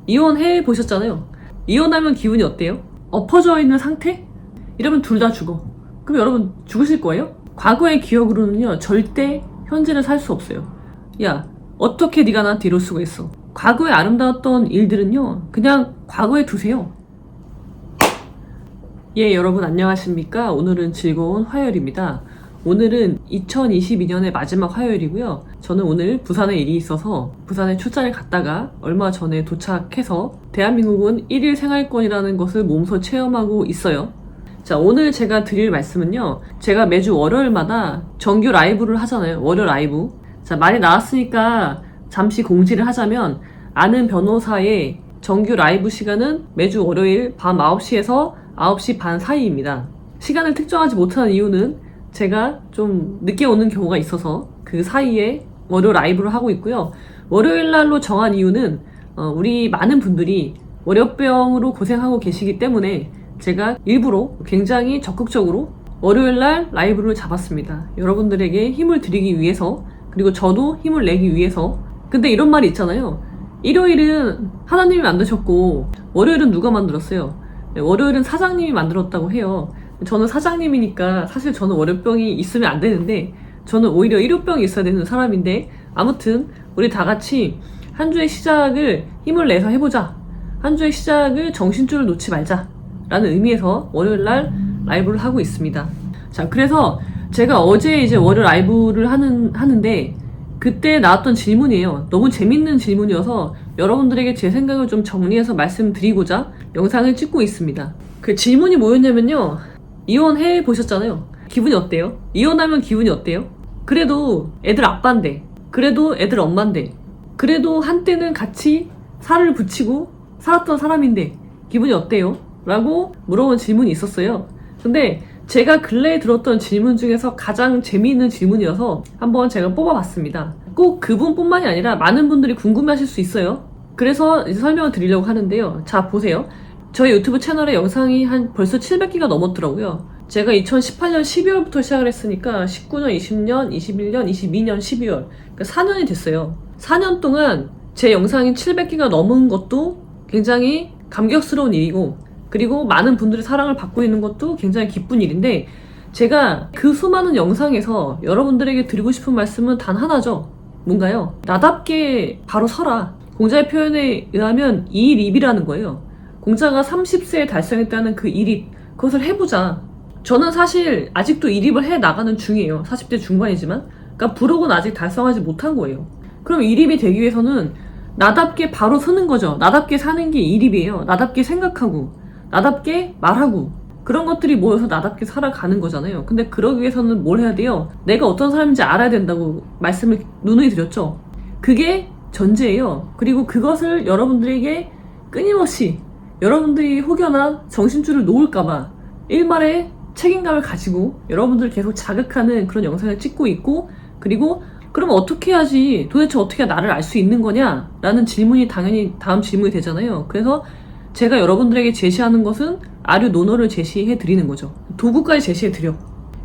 이혼해 보셨잖아요. 이혼하면 기분이 어때요? 엎어져 있는 상태? 이러면 둘 다 죽어. 그럼 여러분 죽으실 거예요? 과거의 기억으로는요 절대 현재를 살 수 없어요. 야, 어떻게 네가 나한테 이럴 수가 있어? 과거에 아름다웠던 일들은요 그냥 과거에 두세요. 예, 여러분 안녕하십니까? 오늘은 즐거운 화요일입니다. 오늘은 2022년의 마지막 화요일이고요. 저는 오늘 부산에 일이 있어서 부산에 출장을 갔다가 얼마 전에 도착해서 대한민국은 1일 생활권이라는 것을 몸소 체험하고 있어요. 자, 오늘 제가 드릴 말씀은요. 제가 매주 월요일마다 정규 라이브를 하잖아요. 월요 라이브. 자, 말이 나왔으니까 잠시 공지를 하자면 아는 변호사의 정규 라이브 시간은 매주 월요일 밤 9시에서 9시 반 사이입니다. 시간을 특정하지 못하는 이유는 제가 좀 늦게 오는 경우가 있어서 그 사이에 월요 라이브를 하고 있고요. 월요일 날로 정한 이유는 우리 많은 분들이 월요병으로 고생하고 계시기 때문에 제가 일부러 굉장히 적극적으로 월요일 날 라이브를 잡았습니다. 여러분들에게 힘을 드리기 위해서, 그리고 저도 힘을 내기 위해서. 근데 이런 말이 있잖아요. 일요일은 하나님이 만드셨고 월요일은 누가 만들었어요? 월요일은 사장님이 만들었다고 해요. 저는 사장님이니까 사실 저는 월요병이 있으면 안 되는데 저는 오히려 일요병이 있어야 되는 사람인데, 아무튼 우리 다 같이 한 주의 시작을 힘을 내서 해보자. 한 주의 시작을 정신줄을 놓지 말자 라는 의미에서 월요일 날 라이브를 하고 있습니다. 자, 그래서 제가 어제 이제 월요 라이브를 하는데 그때 나왔던 질문이에요. 너무 재밌는 질문이어서 여러분들에게 제 생각을 좀 정리해서 말씀드리고자 영상을 찍고 있습니다. 그 질문이 뭐였냐면요. 이혼해 보셨잖아요. 기분이 어때요? 이혼하면 기분이 어때요? 그래도 애들 아빠인데, 그래도 애들 엄마인데, 그래도 한때는 같이 살을 붙이고 살았던 사람인데 기분이 어때요? 라고 물어본 질문이 있었어요. 근데 제가 근래에 들었던 질문 중에서 가장 재미있는 질문이어서 한번 제가 뽑아봤습니다. 꼭 그분뿐만이 아니라 많은 분들이 궁금해하실 수 있어요. 그래서 이제 설명을 드리려고 하는데요. 자, 보세요. 저희 유튜브 채널에 영상이 벌써 700개가 넘었더라고요. 제가 2018년 12월부터 시작을 했으니까 19년, 20년, 21년, 22년 12월, 그러니까 4년이 됐어요. 4년 동안 제 영상이 700개가 넘은 것도 굉장히 감격스러운 일이고, 그리고 많은 분들의 사랑을 받고 있는 것도 굉장히 기쁜 일인데, 제가 그 수많은 영상에서 여러분들에게 드리고 싶은 말씀은 단 하나죠. 뭔가요? 나답게 바로 서라. 공자의 표현에 의하면 이립이라는 거예요. 공자가 30세에 달성했다는 그 이립, 그것을 해보자. 저는 사실 아직도 이립을 해 나가는 중이에요. 40대 중반이지만. 그러니까 부록은 아직 달성하지 못한 거예요. 그럼 이립이 되기 위해서는 나답게 바로 서는 거죠. 나답게 사는 게 이립이에요. 나답게 생각하고, 나답게 말하고, 그런 것들이 모여서 나답게 살아가는 거잖아요. 근데 그러기 위해서는 뭘 해야 돼요? 내가 어떤 사람인지 알아야 된다고 말씀을 누누이 드렸죠. 그게 전제예요. 그리고 그것을 여러분들에게 끊임없이 여러분들이 혹여나 정신줄을 놓을까봐 일말의 책임감을 가지고 여러분들을 계속 자극하는 그런 영상을 찍고 있고, 그리고 그럼 어떻게 해야지, 도대체 어떻게 나를 알 수 있는 거냐? 라는 질문이 당연히 다음 질문이 되잖아요. 그래서 제가 여러분들에게 제시하는 것은 아류 논어를 제시해 드리는 거죠. 도구까지 제시해 드려.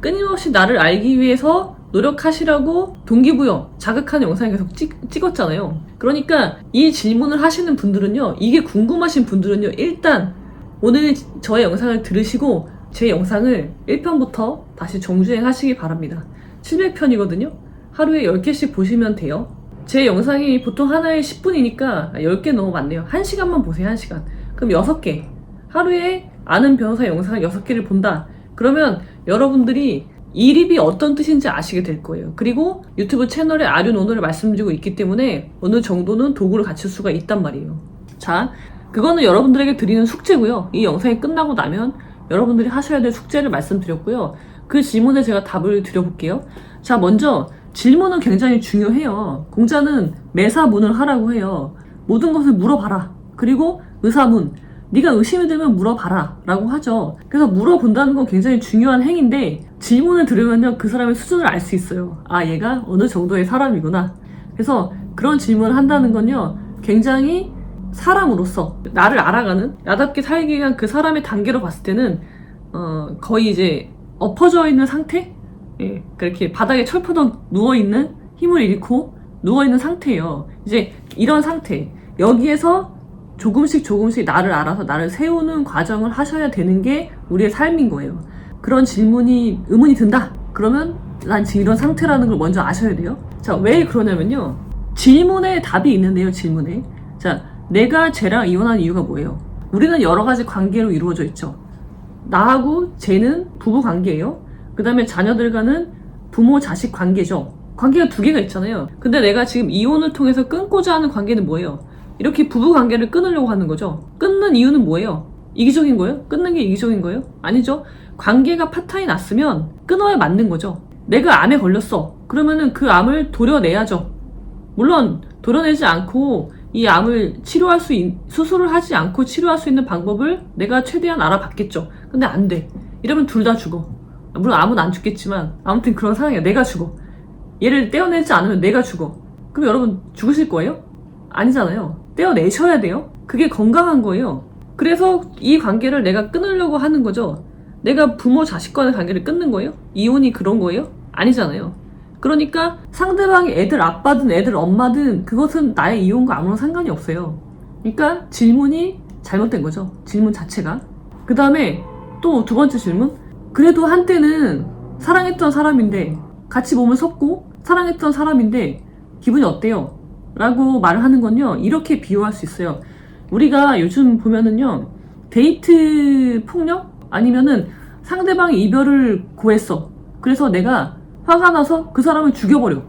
끊임없이 나를 알기 위해서 노력하시라고 동기부여, 자극하는 영상을 계속 찍었잖아요. 그러니까 이 질문을 하시는 분들은요, 이게 궁금하신 분들은요, 일단 오늘 저의 영상을 들으시고 제 영상을 1편부터 다시 정주행하시기 바랍니다. 700편이거든요. 하루에 10개씩 보시면 돼요. 제 영상이 보통 하나에 10분이니까 10개 너무 많네요. 1시간만 보세요. 1시간. 그럼 6개. 하루에 아는 변호사 영상을 6개를 본다. 그러면 여러분들이 이립이 어떤 뜻인지 아시게 될 거예요. 그리고 유튜브 채널에 아류 논어를 말씀드리고 있기 때문에 어느 정도는 도구를 갖출 수가 있단 말이에요. 자, 그거는 여러분들에게 드리는 숙제고요. 이 영상이 끝나고 나면 여러분들이 하셔야 될 숙제를 말씀드렸고요. 그 질문에 제가 답을 드려볼게요. 자, 먼저 질문은 굉장히 중요해요. 공자는 매사문을 하라고 해요. 모든 것을 물어봐라. 그리고 의사문, 네가 의심이 되면 물어봐라 라고 하죠. 그래서 물어본다는 건 굉장히 중요한 행위인데, 질문을 들으면요 그 사람의 수준을 알 수 있어요. 아, 얘가 어느 정도의 사람이구나. 그래서 그런 질문을 한다는 건요 굉장히 사람으로서 나를 알아가는, 나답게 살기 위한 그 사람의 단계로 봤을 때는 거의 이제 엎어져 있는 상태? 예, 그렇게 바닥에 철퍼덕 누워있는, 힘을 잃고 누워있는 상태예요. 이제 이런 상태, 여기에서 조금씩 나를 알아서 나를 세우는 과정을 하셔야 되는 게 우리의 삶인 거예요. 그런 질문이 의문이 든다. 그러면 난 지금 이런 상태라는 걸 먼저 아셔야 돼요. 자, 왜 그러냐면요. 질문에 답이 있는데요, 질문에. 자, 내가 쟤랑 이혼한 이유가 뭐예요? 우리는 여러 가지 관계로 이루어져 있죠. 나하고 쟤는 부부 관계예요. 그 다음에 자녀들과는 부모 자식 관계죠. 관계가 두 개가 있잖아요. 근데 내가 지금 이혼을 통해서 끊고자 하는 관계는 뭐예요? 이렇게 부부 관계를 끊으려고 하는 거죠. 끊는 이유는 뭐예요? 이기적인 거예요? 끊는 게 이기적인 거예요? 아니죠. 관계가 파탄이 났으면 끊어야 맞는 거죠. 내가 암에 걸렸어. 그러면은 그 암을 도려내야죠. 물론 도려내지 않고 이 암을 수술을 하지 않고 치료할 수 있는 방법을 내가 최대한 알아봤겠죠. 근데 안 돼. 이러면 둘 다 죽어. 물론 암은 안 죽겠지만 아무튼 그런 상황이야. 내가 죽어. 얘를 떼어내지 않으면 내가 죽어. 그럼 여러분 죽으실 거예요? 아니잖아요. 떼어내셔야 돼요. 그게 건강한 거예요. 그래서 이 관계를 내가 끊으려고 하는 거죠. 내가 부모 자식과의 관계를 끊는 거예요? 이혼이 그런 거예요? 아니잖아요. 그러니까 상대방이 애들 아빠든 애들 엄마든 그것은 나의 이혼과 아무런 상관이 없어요. 그러니까 질문이 잘못된 거죠. 질문 자체가. 그 다음에 또 두 번째 질문. 그래도 한때는 사랑했던 사람인데 같이 몸을 섞고 사랑했던 사람인데 기분이 어때요? 라고 말을 하는 건요. 이렇게 비유할 수 있어요. 우리가 요즘 보면은요. 데이트 폭력? 아니면은 상대방이 이별을 고했어. 그래서 내가 화가 나서 그 사람을 죽여버려.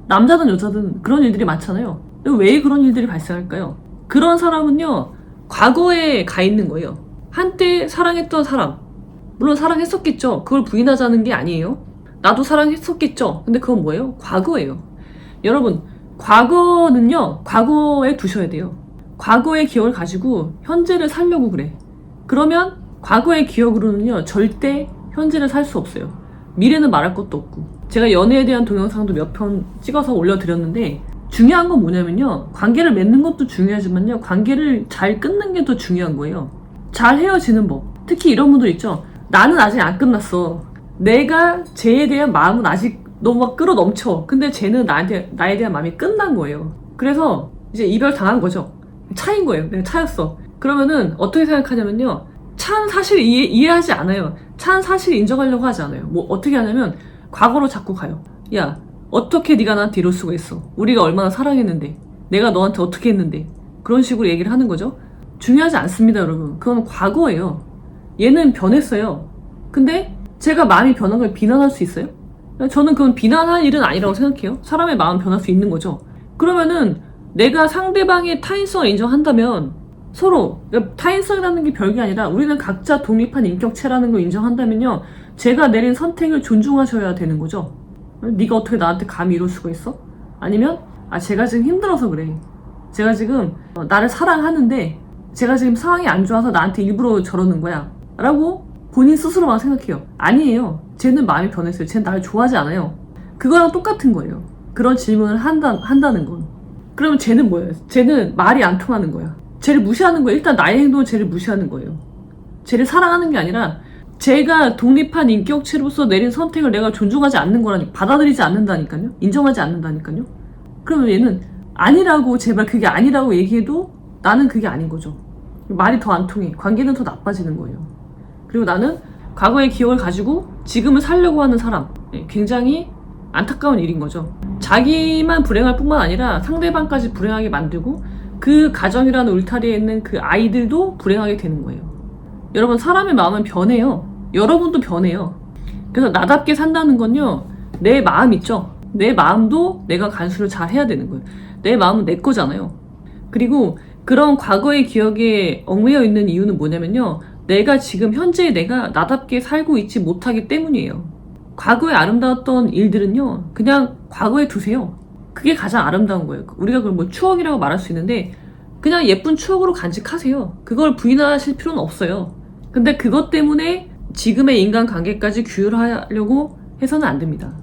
남자든 여자든 그런 일들이 많잖아요. 왜 그런 일들이 발생할까요? 그런 사람은요. 과거에 가 있는 거예요. 한때 사랑했던 사람. 물론 사랑했었겠죠. 그걸 부인하자는 게 아니에요. 나도 사랑했었겠죠. 근데 그건 뭐예요? 과거예요. 여러분, 과거는요. 과거에 두셔야 돼요. 과거의 기억을 가지고 현재를 살려고 그래. 그러면 과거의 기억으로는요. 절대 현재를 살 수 없어요. 미래는 말할 것도 없고. 제가 연애에 대한 동영상도 몇 편 찍어서 올려드렸는데 중요한 건 뭐냐면요. 관계를 맺는 것도 중요하지만요. 관계를 잘 끊는 게 더 중요한 거예요. 잘 헤어지는 법. 특히 이런 분들 있죠. 나는 아직 안 끝났어. 내가 쟤에 대한 마음은 아직 너무 막 끌어넘쳐. 근데 쟤는 나에 대한 마음이 끝난 거예요. 그래서 이제 이별 당한 거죠. 차인 거예요. 내가 차였어. 그러면은 어떻게 생각하냐면요. 차는 사실 이해하지 않아요. 차는 사실 인정하려고 하지 않아요. 뭐 어떻게 하냐면 과거로 자꾸 가요. 야, 어떻게 네가 나한테 이럴 수가 있어? 우리가 얼마나 사랑했는데. 내가 너한테 어떻게 했는데. 그런 식으로 얘기를 하는 거죠. 중요하지 않습니다, 여러분. 그건 과거예요. 얘는 변했어요. 근데 제가 마음이 변한 걸 비난할 수 있어요? 저는 그건 비난할 일은 아니라고 생각해요. 사람의 마음 변할 수 있는 거죠. 그러면은 내가 상대방의 타인성을 인정한다면 서로, 그러니까 타인성이라는 게 별게 아니라 우리는 각자 독립한 인격체라는 걸 인정한다면요. 제가 내린 선택을 존중하셔야 되는 거죠. 네가 어떻게 나한테 감히 이럴 수가 있어? 아니면 제가 지금 힘들어서 그래. 제가 지금 나를 사랑하는데 제가 지금 상황이 안 좋아서 나한테 일부러 저러는 거야. 라고 본인 스스로만 생각해요. 아니에요. 쟤는 마음이 변했어요. 쟤는 나를 좋아하지 않아요. 그거랑 똑같은 거예요. 그런 질문을 한다는 건. 그러면 쟤는 뭐예요? 쟤는 말이 안 통하는 거야. 쟤를 무시하는 거예요. 일단 나의 행동은 쟤를 무시하는 거예요. 쟤를 사랑하는 게 아니라 쟤가 독립한 인격체로서 내린 선택을 내가 존중하지 않는 거라니까. 받아들이지 않는다니까요. 인정하지 않는다니까요. 그러면 얘는 아니라고, 제발 그게 아니라고 얘기해도 나는 그게 아닌 거죠. 말이 더 안 통해. 관계는 더 나빠지는 거예요. 그리고 나는 과거의 기억을 가지고 지금을 살려고 하는 사람. 굉장히 안타까운 일인 거죠. 자기만 불행할 뿐만 아니라 상대방까지 불행하게 만들고 그 가정이라는 울타리에 있는 그 아이들도 불행하게 되는 거예요. 여러분, 사람의 마음은 변해요. 여러분도 변해요. 그래서 나답게 산다는 건요. 내 마음 있죠. 내 마음도 내가 간수를 잘 해야 되는 거예요. 내 마음은 내 거잖아요. 그리고 그런 과거의 기억에 얽매여 있는 이유는 뭐냐면요. 내가 지금 현재 내가 나답게 살고 있지 못하기 때문이에요. 과거에 아름다웠던 일들은요. 그냥 과거에 두세요. 그게 가장 아름다운 거예요. 우리가 그걸 뭐 추억이라고 말할 수 있는데 그냥 예쁜 추억으로 간직하세요. 그걸 부인하실 필요는 없어요. 근데 그것 때문에 지금의 인간관계까지 규율하려고 해서는 안 됩니다.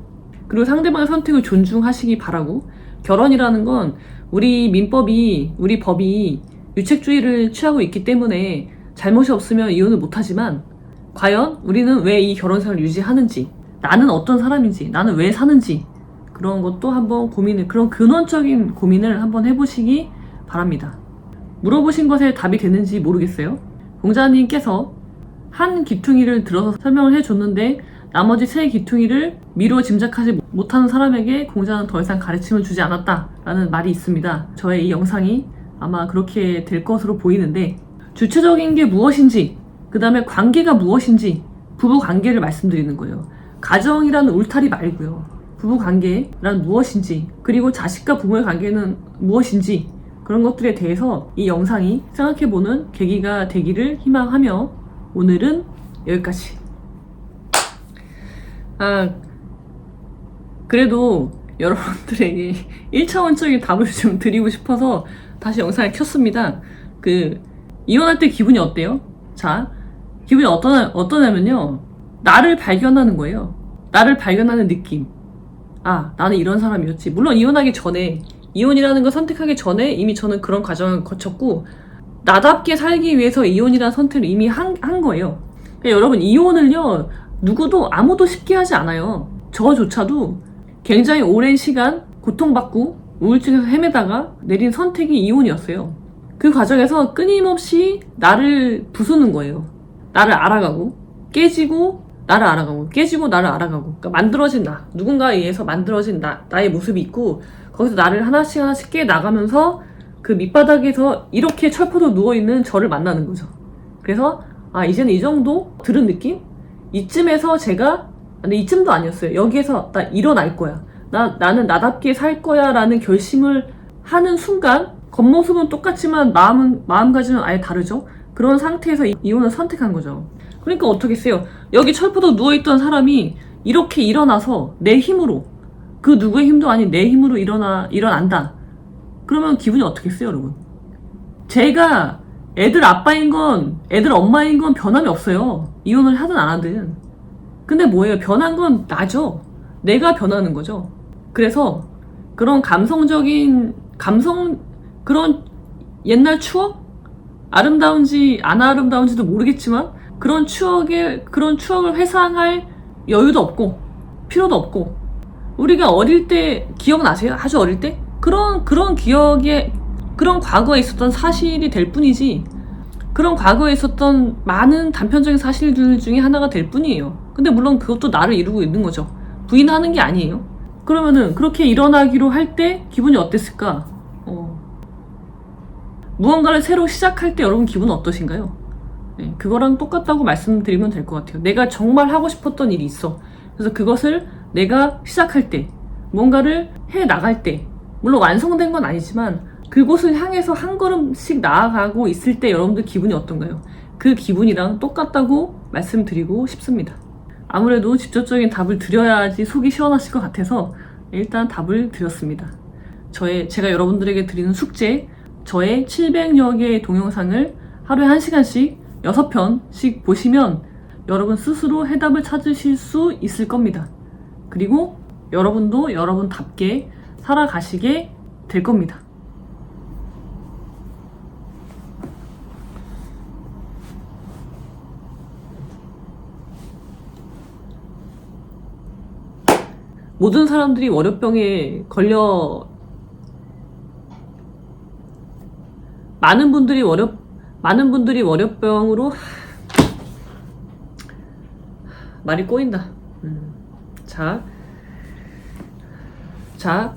그리고 상대방의 선택을 존중하시기 바라고, 결혼이라는 건 우리 민법이, 우리 법이 유책주의를 취하고 있기 때문에 잘못이 없으면 이혼을 못하지만 과연 우리는 왜 이 결혼생활을 유지하는지, 나는 어떤 사람인지, 나는 왜 사는지, 그런 것도 한번 그런 근원적인 고민을 한번 해보시기 바랍니다. 물어보신 것에 답이 되는지 모르겠어요. 공자님께서 한 귀퉁이를 들어서 설명을 해줬는데 나머지 세 귀퉁이를 미루어 짐작하지 못하는 사람에게 공자는 더 이상 가르침을 주지 않았다라는 말이 있습니다. 저의 이 영상이 아마 그렇게 될 것으로 보이는데, 주체적인 게 무엇인지, 그 다음에 관계가 무엇인지, 부부 관계를 말씀드리는 거예요. 가정이라는 울타리 말고요. 부부 관계란 무엇인지, 그리고 자식과 부모의 관계는 무엇인지, 그런 것들에 대해서 이 영상이 생각해보는 계기가 되기를 희망하며 오늘은 여기까지. 그래도 여러분들에게 1차원적인 답을 좀 드리고 싶어서 다시 영상을 켰습니다. 이혼할 때 기분이 어때요? 자, 기분이 어떠냐면요. 나를 발견하는 거예요. 나를 발견하는 느낌. 나는 이런 사람이었지. 물론 이혼하기 전에, 이혼이라는 걸 선택하기 전에 이미 저는 그런 과정을 거쳤고, 나답게 살기 위해서 이혼이라는 선택을 이미 한 거예요. 그러니까 여러분, 이혼을요, 누구도 아무도 쉽게 하지 않아요. 저조차도 굉장히 오랜 시간 고통받고 우울증에서 헤매다가 내린 선택이 이혼이었어요. 그 과정에서 끊임없이 나를 부수는 거예요. 나를 알아가고, 깨지고, 나를 알아가고, 깨지고, 나를 알아가고. 그러니까 만들어진 나, 누군가에 의해서 만들어진 나의 모습이 있고, 거기서 나를 하나씩 깨 나가면서 그 밑바닥에서 이렇게 철포도 누워있는 저를 만나는 거죠. 그래서 이제는 이 정도 들은 느낌? 이쯤에서 제가, 근데 이쯤도 아니었어요. 여기에서 나 일어날 거야. 나는 나답게 살 거야 라는 결심을 하는 순간, 겉모습은 똑같지만 마음가짐은 아예 다르죠. 그런 상태에서 이혼을 선택한 거죠. 그러니까 어떻겠어요? 여기 철포도 누워있던 사람이 이렇게 일어나서 내 힘으로, 그 누구의 힘도 아닌 내 힘으로 일어난다. 그러면 기분이 어떻겠어요, 여러분? 제가 애들 아빠인 건, 애들 엄마인 건 변함이 없어요. 이혼을 하든 안 하든. 근데 뭐예요? 변한 건 나죠. 내가 변하는 거죠. 그래서 그런 그런 옛날 추억? 아름다운지 안 아름다운지도 모르겠지만 그런 추억을 회상할 여유도 없고 필요도 없고, 우리가 어릴 때 기억나세요? 아주 어릴 때? 그런 과거에 있었던 사실이 될 뿐이지, 그런 과거에 있었던 많은 단편적인 사실들 중에 하나가 될 뿐이에요. 근데 물론 그것도 나를 이루고 있는 거죠. 부인하는 게 아니에요. 그러면은 그렇게 일어나기로 할 때 기분이 어땠을까? 무언가를 새로 시작할 때 여러분 기분은 어떠신가요? 네, 그거랑 똑같다고 말씀드리면 될 것 같아요. 내가 정말 하고 싶었던 일이 있어. 그래서 그것을 내가 시작할 때, 뭔가를 해 나갈 때, 물론 완성된 건 아니지만 그곳을 향해서 한 걸음씩 나아가고 있을 때 여러분들 기분이 어떤가요? 그 기분이랑 똑같다고 말씀드리고 싶습니다. 아무래도 직접적인 답을 드려야지 속이 시원하실 것 같아서 일단 답을 드렸습니다. 제가 여러분들에게 드리는 숙제, 저의 700여 개의 동영상을 하루에 1시간씩 6편씩 보시면 여러분 스스로 해답을 찾으실 수 있을 겁니다. 그리고 여러분도 여러분답게 살아가시게 될 겁니다. 모든 사람들이 월요병에 걸려, 많은 분들이 월요병으로, 말이 꼬인다. 자,